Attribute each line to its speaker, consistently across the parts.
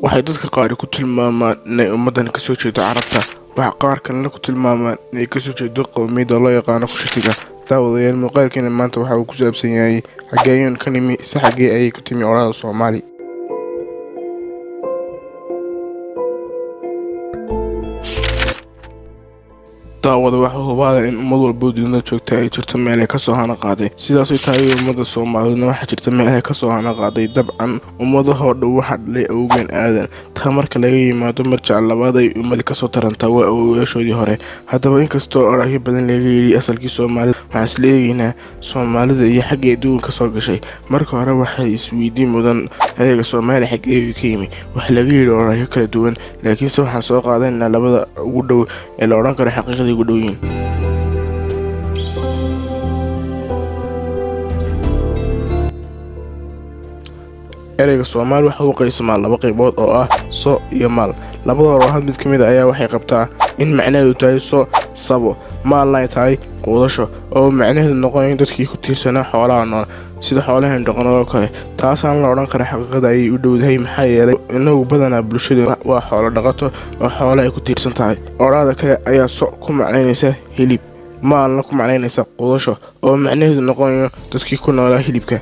Speaker 1: waxay dadka qaar ku tilmaamaan inay ummadan ka soo jeedo carabta, waxa qaar kalena ku tilmaamaan inay ka soo jeedo qowmiyadda loo yaqaan Kushitiga. Daawadayaal, muuqaalkeena maanta waxa uu ku saabsan yahay xageeyun ka nimi xagee ayay ku timi orada Soomaali. daawada waxa hubaal in ummad walba dunida joogta ay jirto meel ay ka soo hana qaaday, sidaas oo tahay ummadda Soomaalida waxa jirta meel ay ka soo hana qaaday. dabcan ummadaha dhow waxa dhalay awgeen aadan taa marka laga yimaado marjac labaad ay ummad ka soo taranta waa awoowayaashoodii hore. haddaba inkastoo oraahyo badan laga yiri asalkii Soomaalida, waxaan isleeyahay Soomaalida iyo xagee duulka soo gashay. marka hore waxay isweydiin mudan ayaga Soomaali xagee ka yimi, waxa laga yiri oraahyo kala duwan, laakiin waxaan soo qaadanaynaa labada ugu dhow ee la oran karo xaqiiqada ugu dhow. ereyga Soomaali waxa uu qaysamaa laba qaybood oo ah so iyo maal. labadooda hal mid kamid ayaa waxay qabtaa in macnaheedu tahay so sabo, maalna ay tahay quudasho oo macnaheedu noqonayo dadkii ku tiirsanaa xoolaha nool sida xoolaha dhaqanada kale. taasaan la oran karo xaqiiqada ay u dhowdahay, maxaa yeelay inagu badanaa bulshada waa xoolo dhaqato oo xoolo ay ku tiirsan tahay. orada kale ayaa so ku macnaynaysa hilib, maalna ku macnaynaysa quudasho oo macnaheedu noqonayo dadkii ku noolaa hilibka.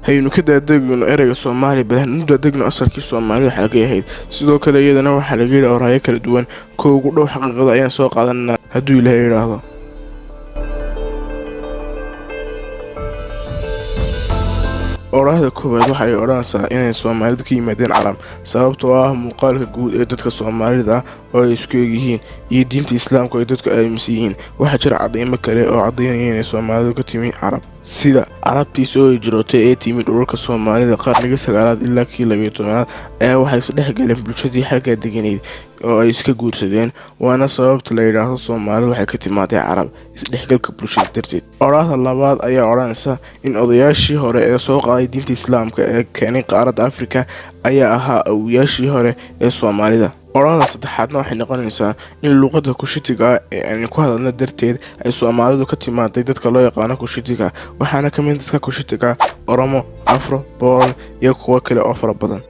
Speaker 1: haynu ka daadegno ereyga Soomaali badan u daadegno asalkii Soomaalida xagee ahayd. sidoo kale iyadana waxa laga yiri oraahyo kala duwan, koo ugu dhow xaqiiqada ayaan soo qaadanaa hadduu Ilaahay yiraahdo. oraahda koowaad waxay oranaysaa inay Soomaalidu ka yimaadeen Carab, sababtoo ah muuqaalka guud ee dadka Soomaalida oo ay isku yihiin iyo diinta Islaamka ay dadku aaminsan yihiin. waxaa jira cadeymo kale oo cadeynaya inay Soomaalidu ka timi Carab, sida carabtii soo hijrootay ee timid dhulka Soomaalida qarnigii 9aad ilaa kii 12aad ayaa waxay isdhex galeen bulshadii halkaa deganeyd oo ay iska guursadeen, waana sababta la yiraahdo Soomaalidu waxay ka timaadeen Carab isdhexgalka bulshada darteed. oraahda labaad ayaa oranaysa in odayaashii hore ee soo qaaday diinta Islaamka ee keenay qaaradda Afrika ayaa ahaa awoowayaashii hore ee Soomaalida. oraahda saddexaadna waxay noqonaysaa in luqadda Kushitiga ee aan ku hadalno darteed ay Soomaalidu ka timaaday dadka loo yaqaan Kushitiga, waxaana ka mid dadka Kushitiga Oromo, Afro, Bool iyo kuwa kale oo fara badan.